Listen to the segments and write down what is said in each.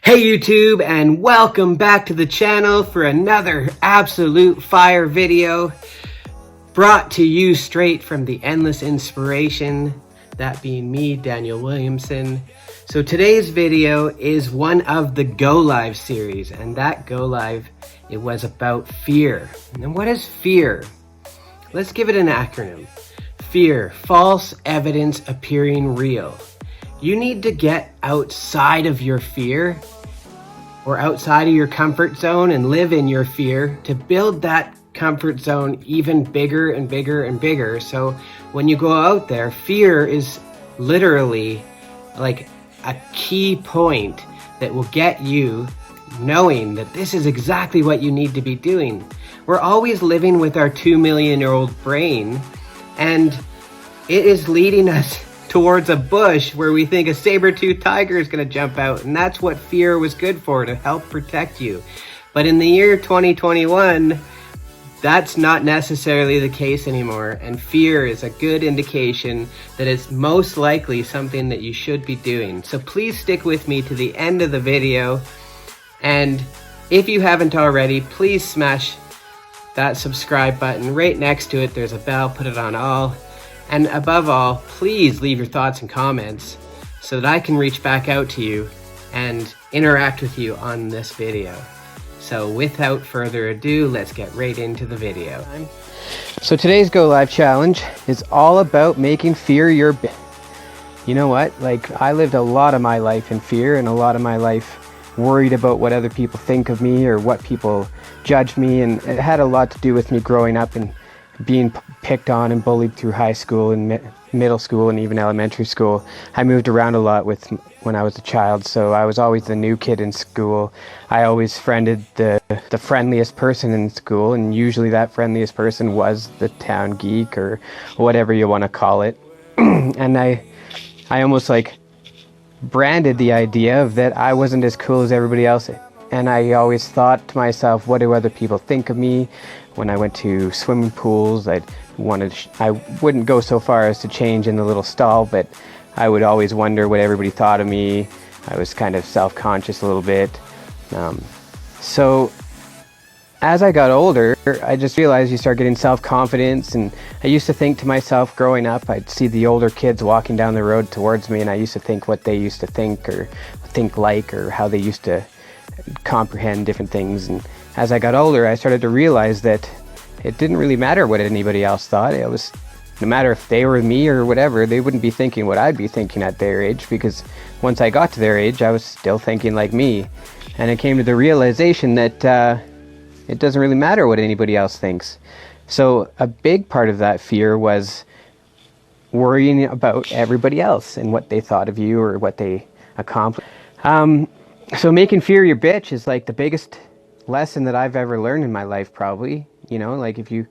Hey YouTube, and welcome back to the channel for another absolute fire video brought to you straight from the endless inspiration, that being me, Daniel Williamson. So today's video is one of the Go Live series, and that Go Live, it was about fear. And what is fear? Let's give it an acronym. Fear, false evidence appearing real. You need to get outside of your fear or outside of your comfort zone and live in your fear to build that comfort zone even bigger and bigger and bigger. So when you go out there, fear is literally like a key point that will get you knowing that this is exactly what you need to be doing. We're always living with our 2 million-year-old brain, and it is leading us towards a bush where we think a saber-toothed tiger is going to jump out, and that's what fear was good for, to help protect you. But in the year 2021, that's not necessarily the case anymore, and fear is a good indication that it's most likely something that you should be doing. So please stick with me to the end of the video, and if you haven't already, please smash that subscribe button. Right next to it there's a bell, put it on all. And above all, please leave your thoughts and comments so that I can reach back out to you and interact with you on this video. So without further ado, let's get right into the video. So today's Go Live challenge is all about making fear your bitch. You know what? Like, I lived a lot of my life in fear, and a lot of my life worried about what other people think of me or what people judge me, and it had a lot to do with me growing up and being picked on and bullied through high school and middle school and even elementary school. I moved around a lot when I was a child, so I was always the new kid in school. I always friended the friendliest person in school, and usually that friendliest person was the town geek or whatever you want to call it. And I almost like branded the idea of that I wasn't as cool as everybody else. And I always thought to myself, what do other people think of me? When I went to swimming pools, I wouldn't go so far as to change in the little stall, but I would always wonder what everybody thought of me. I was kind of self-conscious a little bit. So as I got older, I just realized you start getting self-confidence, and I used to think to myself growing up, I'd see the older kids walking down the road towards me, and I used to think what they used to think or think like, or how they used to comprehend different things. And as I got older, I started to realize that it didn't really matter what anybody else thought. It was no matter if they were me or whatever, they wouldn't be thinking what I'd be thinking at their age, because once I got to their age, I was still thinking like me. And I came to the realization that it doesn't really matter what anybody else thinks. So a big part of that fear was worrying about everybody else and what they thought of you or what they accomplished. So making fear your bitch is like the biggest lesson that I've ever learned in my life, probably. You know, like if you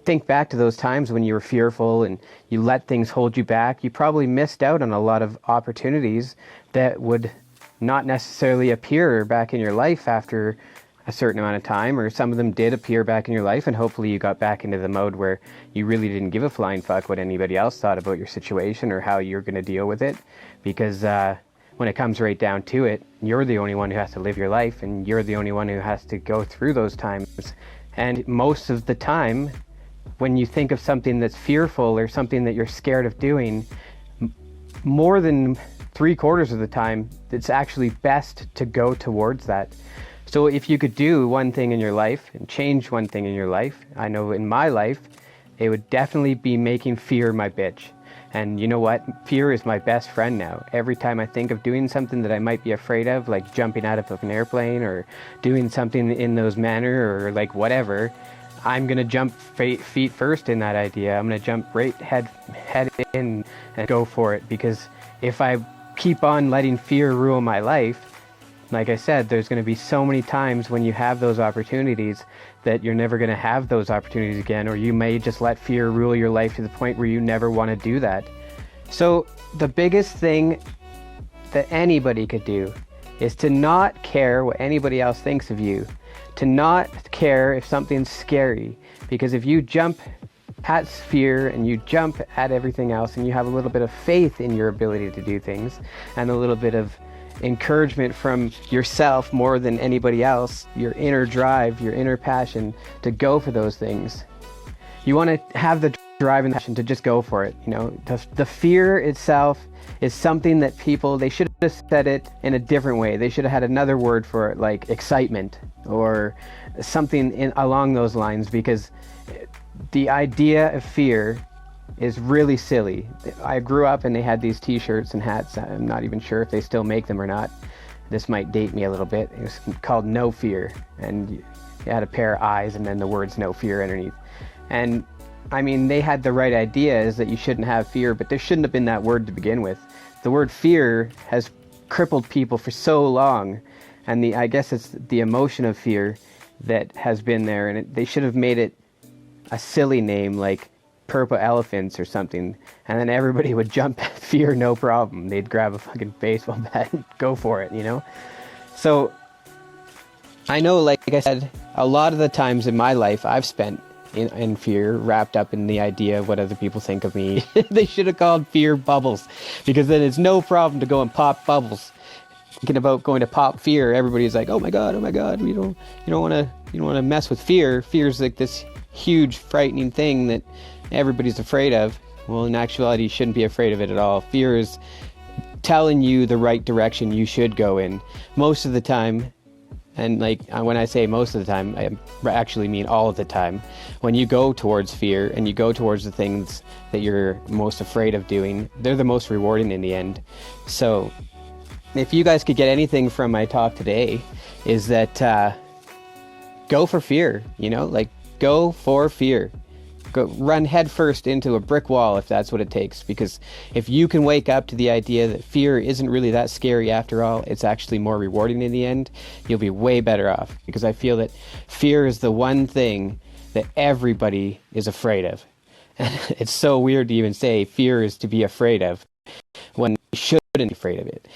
think back to those times when you were fearful and you let things hold you back, you probably missed out on a lot of opportunities that would not necessarily appear back in your life after a certain amount of time, or some of them did appear back in your life, and hopefully you got back into the mode where you really didn't give a flying fuck what anybody else thought about your situation or how you're going to deal with it, because when it comes right down to it, you're the only one who has to live your life, and you're the only one who has to go through those times. And most of the time, when you think of something that's fearful or something that you're scared of doing, more than 3/4 of the time, it's actually best to go towards that. So if you could do one thing in your life and change one thing in your life, I know in my life, it would definitely be making fear my bitch. And you know what? Fear is my best friend now. Every time I think of doing something that I might be afraid of, like jumping out of an airplane or doing something in those manner or like whatever, I'm going to jump feet first in that idea. I'm going to jump right head in and go for it. Because if I keep on letting fear rule my life, like I said, there's going to be so many times when you have those opportunities that you're never going to have those opportunities again, or you may just let fear rule your life to the point where you never want to do that. So the biggest thing that anybody could do is to not care what anybody else thinks of you, to not care if something's scary, because if you jump at fear and you jump at everything else and you have a little bit of faith in your ability to do things and a little bit of encouragement from yourself more than anybody else, your inner drive, your inner passion to go for those things. You want to have the drive and passion to just go for it. You know, the fear itself is something that people, they should have said it in a different way. They should have had another word for it, like excitement or something along those lines, because the idea of fear is really silly. I grew up and they had these t-shirts and hats. I'm not even sure if they still make them or not. This might date me a little bit. It was called No Fear, and you had a pair of eyes and then the words No Fear underneath. And I mean, they had the right idea, is that you shouldn't have fear, but there shouldn't have been that word to begin with. The word fear has crippled people for so long, and I guess it's the emotion of fear that has been there, and they should have made it a silly name like purple elephants or something, and then everybody would jump at fear, no problem. They'd grab a fucking baseball bat and go for it, you know? So I know, like I said, a lot of the times in my life I've spent in fear, wrapped up in the idea of what other people think of me. They should have called fear bubbles, because then it's no problem to go and pop bubbles. Thinking about going to pop fear, everybody's like, oh my god, you don't want to mess with fear. Fear's like this huge frightening thing that everybody's afraid of. Well, in actuality, you shouldn't be afraid of it at all. Fear is telling you the right direction you should go in most of the time. And like, when I say most of the time, I actually mean all of the time. When you go towards fear and you go towards the things that you're most afraid of doing, they're the most rewarding in the end. So if you guys could get anything from my talk today, is that go for fear, you know, like go for fear. Go run headfirst into a brick wall if that's what it takes, because if you can wake up to the idea that fear isn't really that scary after all, it's actually more rewarding in the end, you'll be way better off. Because I feel that fear is the one thing that everybody is afraid of. It's so weird to even say fear is to be afraid of when you shouldn't be afraid of it.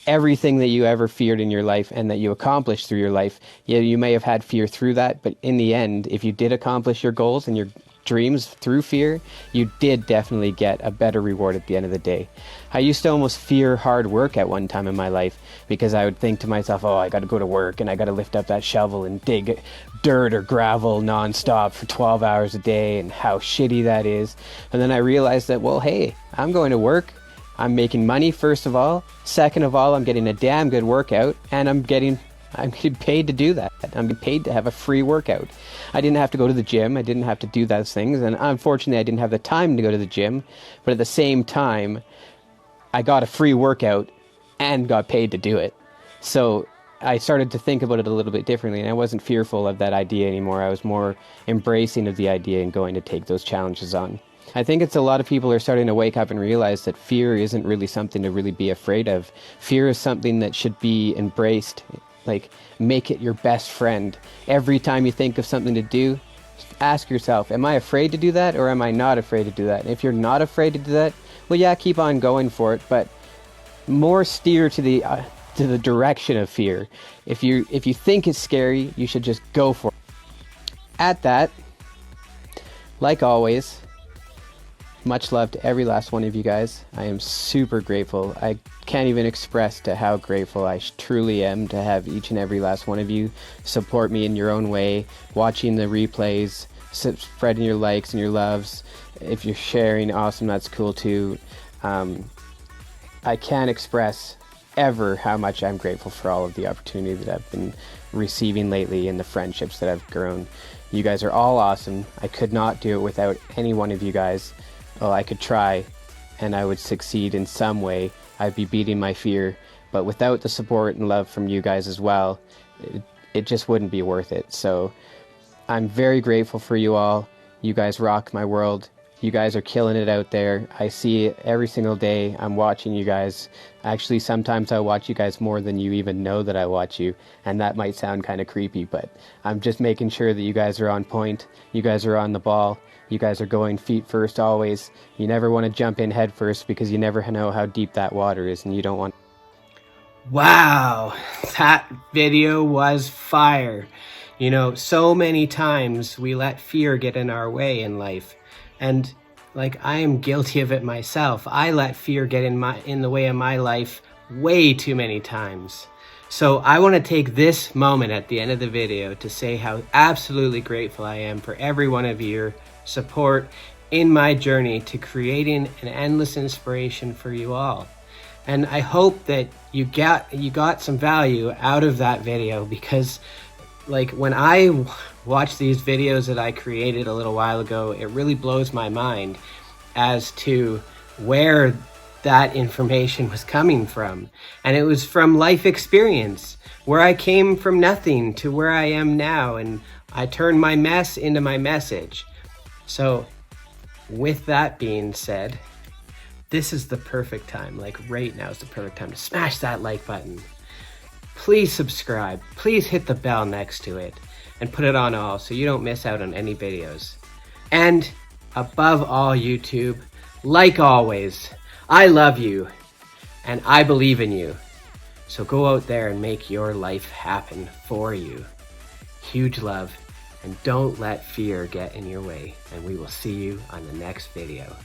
Everything that you ever feared in your life and that you accomplished through your life, yeah, you may have had fear through that, but in the end, if you did accomplish your goals and your dreams through fear, you did definitely get a better reward at the end of the day. I used to almost fear hard work at one time in my life, because I would think to myself, oh, I got to go to work and I got to lift up that shovel and dig dirt or gravel nonstop for 12 hours a day, and how shitty that is. And then I realized that, well, hey, I'm going to work. I'm making money, first of all. Second of all, I'm getting a damn good workout, and I'm getting paid to do that. I'm getting paid to have a free workout. I didn't have to go to the gym. I didn't have to do those things. And unfortunately, I didn't have the time to go to the gym. But at the same time, I got a free workout and got paid to do it. So I started to think about it a little bit differently, and I wasn't fearful of that idea anymore. I was more embracing of the idea and going to take those challenges on. I think it's a lot of people are starting to wake up and realize that fear isn't really something to really be afraid of. Fear is something that should be embraced. Like, make it your best friend. Every time you think of something to do, ask yourself, am I afraid to do that, or am I not afraid to do that? And if you're not afraid to do that, well, yeah, keep on going for it, but more steer to the direction of fear. If you think it's scary, you should just go for it. At that, like always, much love to every last one of you guys. I am super grateful. I can't even express to how grateful I truly am to have each and every last one of you support me in your own way, watching the replays, spreading your likes and your loves. If you're sharing, awesome, that's cool too. I can't express ever how much I'm grateful for all of the opportunity that I've been receiving lately and the friendships that I've grown. You guys are all awesome. I could not do it without any one of you guys. Well, I could try, and I would succeed in some way. I'd be beating my fear, but without the support and love from you guys as well, it just wouldn't be worth it. So I'm very grateful for you all. You guys rock my world. You guys are killing it out there. I see it every single day. I'm watching you guys. Actually, sometimes I watch you guys more than you even know that I watch you, and that might sound kind of creepy, but I'm just making sure that you guys are on point. You guys are on the ball. You guys are going feet first always. You never want to jump in head first, because you never know how deep that water is, and you don't want... Wow, that video was fire. You know, so many times we let fear get in our way in life. And like, I am guilty of it myself. I let fear get in the way of my life way too many times. So I want to take this moment at the end of the video to say how absolutely grateful I am for every one of your support in my journey to creating an endless inspiration for you all. And I hope that you got some value out of that video, because like when I watch these videos that I created a little while ago, it really blows my mind as to where that information was coming from. And it was from life experience, where I came from nothing to where I am now, and I turned my mess into my message. So with that being said, this is the perfect time, like right now is the perfect time to smash that like button. Please subscribe, please hit the bell next to it and put it on all so you don't miss out on any videos. And above all, YouTube, like always, I love you and I believe in you. So go out there and make your life happen for you. Huge love, and don't let fear get in your way. And we will see you on the next video.